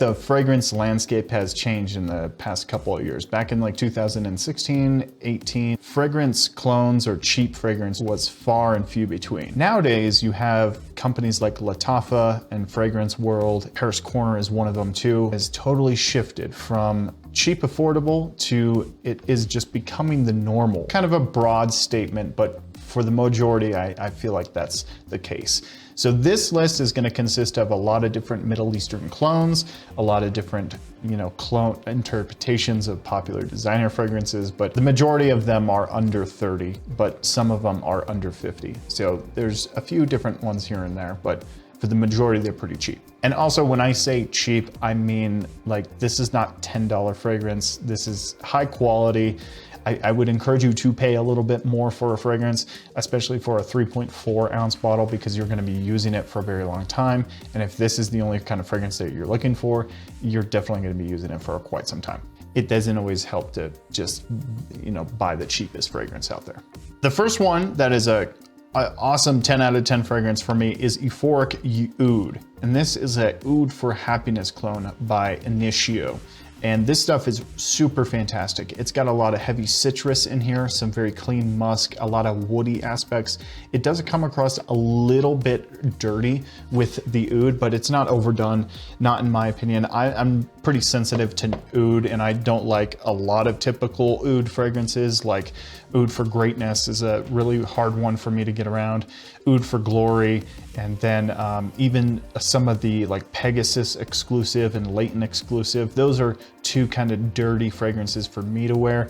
The fragrance landscape has changed in the past couple of years. Back in like 2016, 18, fragrance clones or cheap fragrance was far and few between. Nowadays, you have companies like Lattafa and Fragrance World. Paris Corner is one of them too. Has totally shifted from cheap affordable to it is just becoming the normal. Kind of a broad statement, but for the majority, I feel like that's the case. So this list is going to consist of a lot of different Middle Eastern clones, a lot of different, clone interpretations of popular designer fragrances, but the majority of them are under 30, but some of them are under 50. So there's a few different ones here and there, but for the majority, they're pretty cheap. And also when I say cheap, I mean like this is not $10 fragrance. This is high quality. I would encourage you to pay a little bit more for a fragrance, especially for a 3.4 ounce bottle, because you're gonna be using it for a very long time. And if this is the only kind of fragrance that you're looking for, you're definitely gonna be using it for quite some time. It doesn't always help to just, buy the cheapest fragrance out there. The first one that is a awesome 10 out of 10 fragrance for me is Euphoric Oud. And this is a Oud for Happiness clone by Initio. And this stuff is super fantastic. It's got a lot of heavy citrus in here, some very clean musk, a lot of woody aspects. It does come across a little bit dirty with the oud, but it's not overdone, not in my opinion. I'm pretty sensitive to oud, and I don't like a lot of typical oud fragrances. Like Oud for Greatness is a really hard one for me to get around. Oud for Glory, and then even some of the like Pegasus exclusive and Leighton exclusive. Those are two kind of dirty fragrances for me to wear.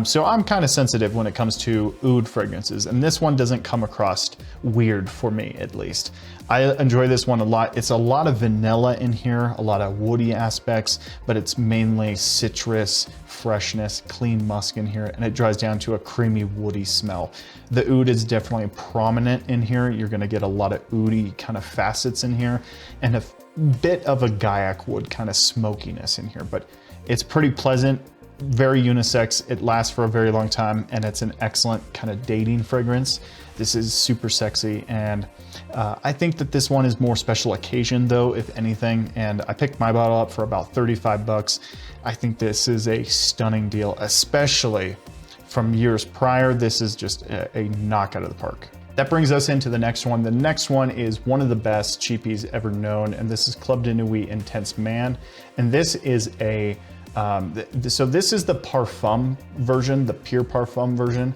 So I'm kind of sensitive when it comes to oud fragrances, and this one doesn't come across weird for me, at least. I enjoy this one a lot. It's a lot of vanilla in here, a lot of woody aspects, but it's mainly citrus, freshness, clean musk in here, and it dries down to a creamy woody smell. The oud is definitely prominent in here. You're gonna get a lot of oudy kind of facets in here, and a bit of a Gaiac wood kind of smokiness in here, but it's pretty pleasant. Very unisex, it lasts for a very long time, and it's an excellent kind of dating fragrance. This is super sexy, and I think that this one is more special occasion though, if anything, and I picked my bottle up for about 35 bucks. I think this is a stunning deal, especially from years prior. This is just a knock out of the park. That brings us into the next one. The next one is one of the best cheapies ever known, and this is Club de Nuit Intense Man, and this is a so this is the Parfum version, the Pure Parfum version,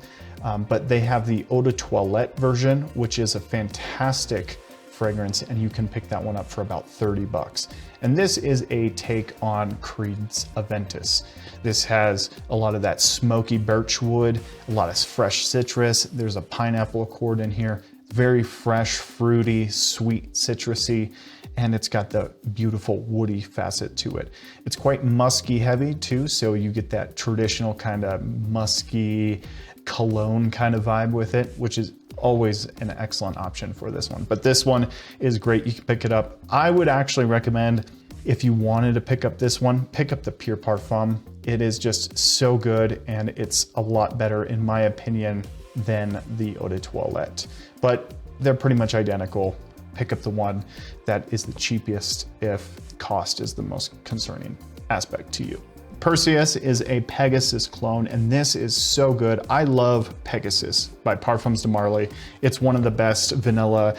but they have the Eau de Toilette version, which is a fantastic fragrance, and you can pick that one up for about 30 bucks. And this is a take on Creed's Aventus. This has a lot of that smoky birch wood, a lot of fresh citrus. There's a pineapple accord in here. Very fresh, fruity, sweet, citrusy, and it's got the beautiful woody facet to it. It's quite musky heavy too, so you get that traditional kind of musky cologne kind of vibe with it, which is always an excellent option for this one. But this one is great, you can pick it up. I would actually recommend, if you wanted to pick up this one, pick up the Pure Parfum. It is just so good, and it's a lot better, in my opinion, than the Eau de Toilette. But they're pretty much identical. Pick up the one that is the cheapest if cost is the most concerning aspect to you. Perseus is a Pegasus clone, and this is so good. I love Pegasus by Parfums de Marly. It's one of the best vanilla,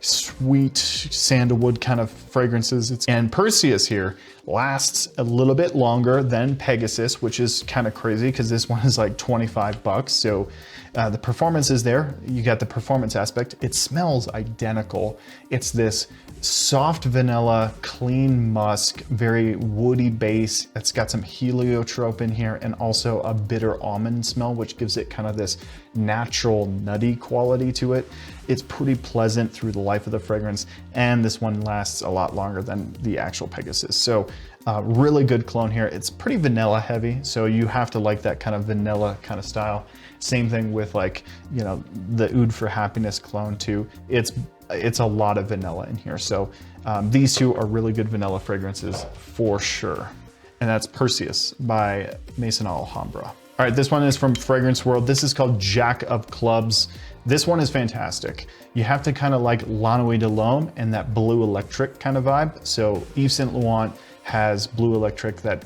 sweet sandalwood kind of fragrances. And Perseus here lasts a little bit longer than Pegasus, which is kind of crazy because this one is like 25 bucks. So the performance is there. You got the performance aspect. It smells identical. It's this soft vanilla, clean musk, very woody base. It's got some heliotrope in here, and also a bitter almond smell, which gives it kind of this natural nutty quality to it. It's pretty pleasant through the life of the fragrance, and this one lasts a lot longer than the actual Pegasus. So really good clone here. It's pretty vanilla heavy, so you have to like that kind of vanilla kind of style. Same thing with like, the Oud for Happiness clone too. It's a lot of vanilla in here. So these two are really good vanilla fragrances for sure. And that's Perseus by Maison Alhambra. All right, this one is from Fragrance World. This is called Jack of Clubs. This one is fantastic. You have to kind of like La Nuit de l'Homme and that blue electric kind of vibe. So Yves Saint Laurent has blue electric that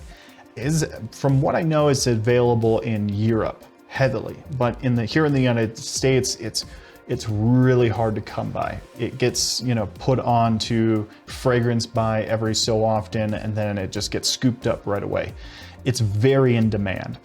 is, from what I know, is available in Europe heavily, but here in the United States, it's really hard to come by. It gets, put onto fragrance by every so often, and then it just gets scooped up right away. It's very in demand.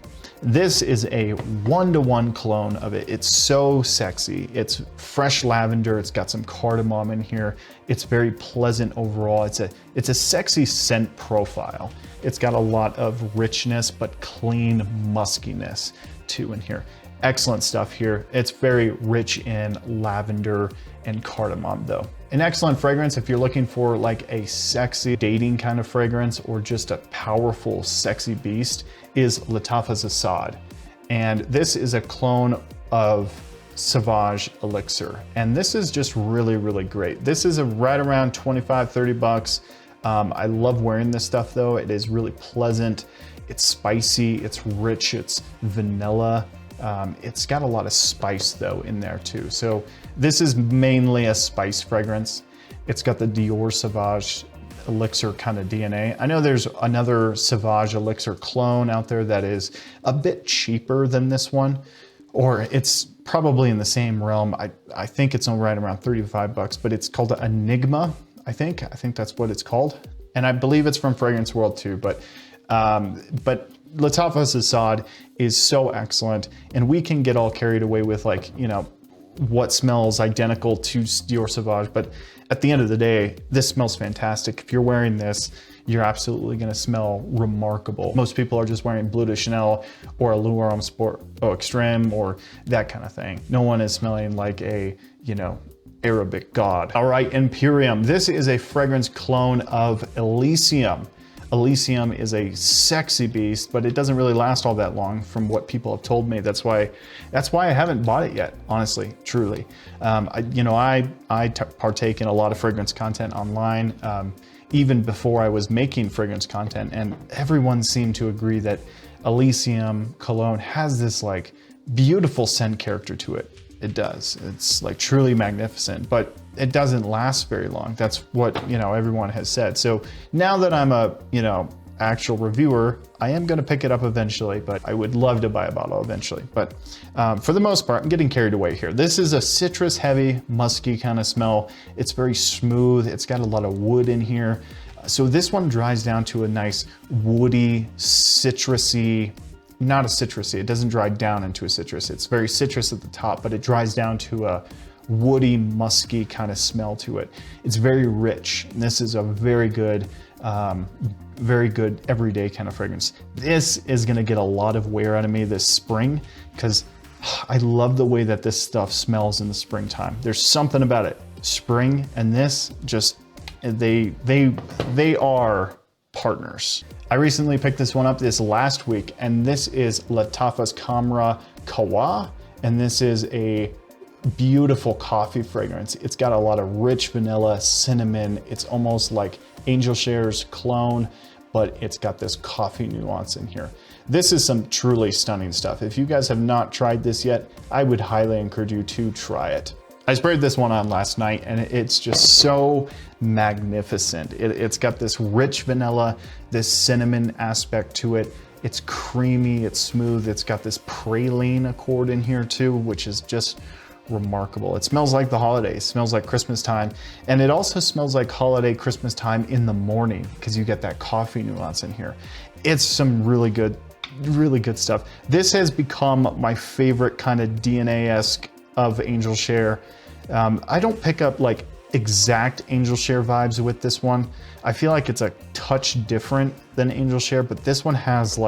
This is a 1-to-1 clone of it. It's so sexy. It's fresh lavender. It's got some cardamom in here. It's very pleasant overall. It's a sexy scent profile. It's got a lot of richness, but clean muskiness too in here. Excellent stuff here. It's very rich in lavender and cardamom though. An excellent fragrance if you're looking for like a sexy dating kind of fragrance or just a powerful, sexy beast is Lattaf's Assad. And this is a clone of Sauvage Elixir. And this is just really, really great. This is right around 25, 30 bucks. I love wearing this stuff though. It is really pleasant. It's spicy, it's rich, it's vanilla. It's got a lot of spice though in there too. So this is mainly a spice fragrance. It's got the Dior Sauvage Elixir kind of DNA. I know there's another Sauvage Elixir clone out there that is a bit cheaper than this one, or it's probably in the same realm. I think it's right around 35 bucks, but it's called Enigma, I think that's what it's called. And I believe it's from Fragrance World too, but Lattaf's Assad is so excellent, and we can get all carried away with what smells identical to Dior Sauvage, but at the end of the day, this smells fantastic. If you're wearing this, you're absolutely gonna smell remarkable. Most people are just wearing Bleu de Chanel or a L'Oreal Sport Eau Extreme or that kind of thing. No one is smelling like a, Arabic god. All right, Imperium. This is a fragrance clone of Elysium. Elysium is a sexy beast, but it doesn't really last all that long from what people have told me. That's why I haven't bought it yet, honestly, truly. I partake in a lot of fragrance content online, even before I was making fragrance content, and everyone seemed to agree that Elysium Cologne has this beautiful scent character to it. It does. It's truly magnificent, but it doesn't last very long. That's what, everyone has said. So now that I'm a, actual reviewer, I am going to pick it up eventually, but I would love to buy a bottle eventually. But for the most part, I'm getting carried away here. This is a citrus heavy, musky kind of smell. It's very smooth. It's got a lot of wood in here. So this one dries down to a nice woody, citrusy, not a citrusy, it doesn't dry down into a citrus. It's very citrus at the top, but it dries down to a woody, musky kind of smell to it. It's very rich. This is a very good everyday kind of fragrance. This is gonna get a lot of wear out of me this spring because I love the way that this stuff smells in the springtime. There's something about it. Spring and this just, they are partners. I recently picked this one up this last week, and this is Lattaf's Camera Kawa, and this is a beautiful coffee fragrance. It's got a lot of rich vanilla, cinnamon. It's almost like Angel Share's clone, but it's got this coffee nuance in here. This is some truly stunning stuff. If you guys have not tried this yet, I would highly encourage you to try it. I sprayed this one on last night and it's just so magnificent. It's got this rich vanilla, this cinnamon aspect to it. It's creamy, it's smooth. It's got this praline accord in here too, which is just remarkable. It smells like the holidays, smells like Christmas time. And it also smells like holiday Christmas time in the morning because you get that coffee nuance in here. It's some really good stuff. This has become my favorite kind of DNA-esque of Angel Share. I don't pick up exact Angel Share vibes with this one. I feel like it's a touch different than Angel Share, but this one has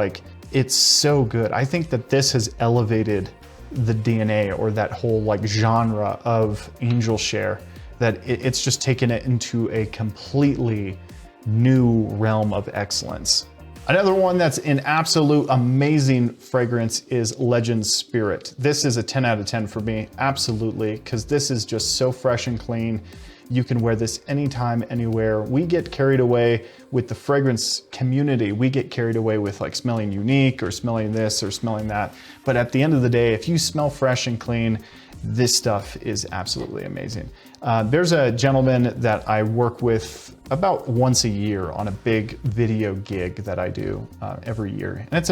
it's so good. I think that this has elevated the DNA or that whole genre of Angel Share, that it's just taken it into a completely new realm of excellence. Another one that's an absolute amazing fragrance is Legend Spirit. This is a 10 out of 10 for me, absolutely, because this is just so fresh and clean. You can wear this anytime, anywhere. We get carried away with the fragrance community. We get carried away with smelling unique or smelling this or smelling that. But at the end of the day, if you smell fresh and clean, this stuff is absolutely amazing. There's a gentleman that I work with about once a year on a big video gig that I do every year. And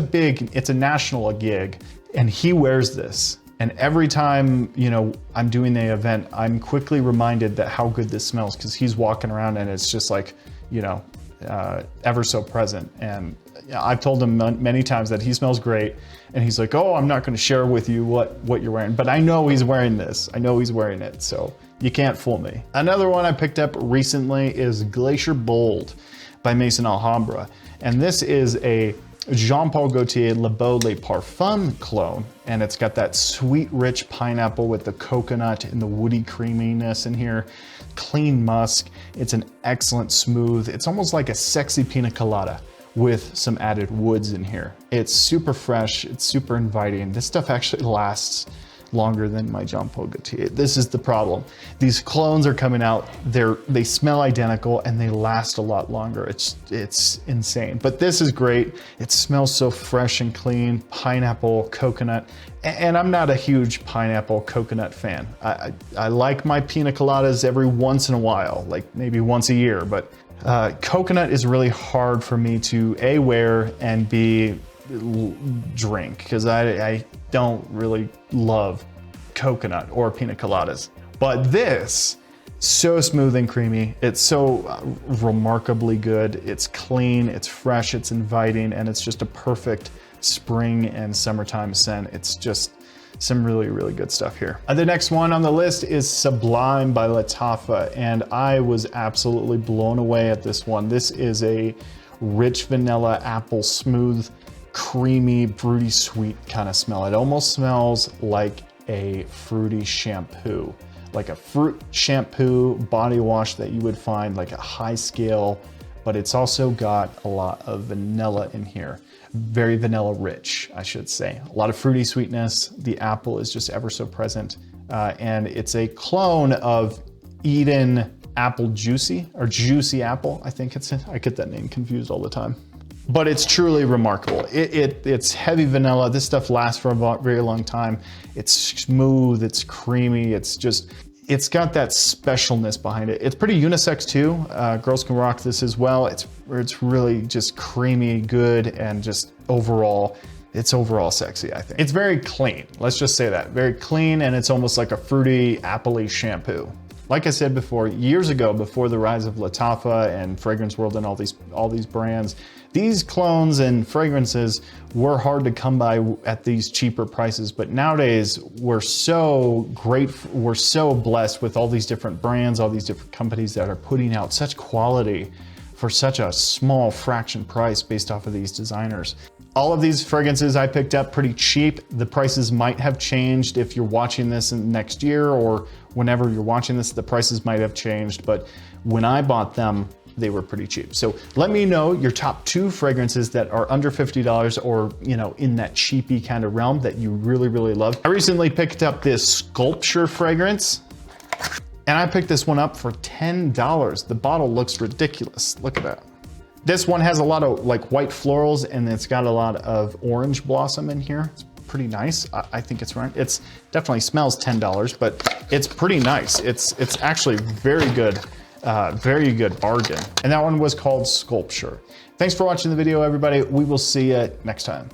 it's a national gig, and he wears this. And every time, you know, I'm doing the event, I'm quickly reminded that how good this smells, because he's walking around and it's just like, you know, ever so present. And I've told him many times that he smells great, and he's like, oh, I'm not going to share with you what you're wearing, but I know he's wearing this. I know he's wearing it, so you can't fool me. Another one I picked up recently is Glacier Bold by Maison Alhambra, and this is a Jean Paul Gaultier Le Beau Le Parfum cologne, and it's got that sweet, rich pineapple with the coconut and the woody creaminess in here. Clean musk. It's an excellent smooth. It's almost like a sexy pina colada with some added woods in here. It's super fresh. It's super inviting. This stuff actually lasts longer than my Jean Paul Gaultier. This is the problem. These clones are coming out, they smell identical and they last a lot longer. It's insane, but this is great. It smells so fresh and clean, pineapple, coconut, and I'm not a huge pineapple coconut fan. I like my pina coladas every once in a while, like maybe once a year, but coconut is really hard for me to A, wear, and B, drink, because I don't really love coconut or pina coladas. But this, so smooth and creamy. It's so remarkably good. It's clean, it's fresh, it's inviting, and it's just a perfect spring and summertime scent. It's just some really, really good stuff here. The next one on the list is Sublime by Lattafa, and I was absolutely blown away at this one. This is a rich vanilla apple smooth, creamy, fruity sweet kind of smell. It almost smells like a fruity shampoo, like a fruit shampoo body wash that you would find like a high scale, but it's also got a lot of vanilla in here. Very vanilla rich, I should say. A lot of fruity sweetness. The apple is just ever so present. And it's a clone of Eden Apple Juicy, or Juicy Apple, I think it's in. I get that name confused all the time. But it's truly remarkable. It's heavy vanilla. This stuff lasts for a very long time. It's smooth, it's creamy, it's got that specialness behind it. It's pretty unisex too. Girls can rock this as well. It's really just creamy, good, and just overall, it's overall sexy, I think. It's very clean, let's just say that. Very clean, and it's almost like a fruity, appley shampoo. Like I said before, years ago, before the rise of Lattafa and Fragrance World and all these brands, these clones and fragrances were hard to come by at these cheaper prices. But nowadays, we're so blessed with all these different brands, all these different companies that are putting out such quality for such a small fraction price based off of these designers. All of these fragrances I picked up pretty cheap. The prices might have changed if you're watching this in next year, or whenever you're watching this, the prices might have changed. But when I bought them, they were pretty cheap. So let me know your top 2 fragrances that are under $50, or, you know, in that cheapy kind of realm that you really, really love. I recently picked up this Sculpture fragrance, and I picked this one up for $10. The bottle looks ridiculous. Look at that. This one has a lot of like white florals, and it's got a lot of orange blossom in here. It's pretty nice. I think it's right. It's definitely smells $10, but it's pretty nice. It's actually very good bargain. And that one was called Sculpture. Thanks for watching the video, everybody. We will see you next time.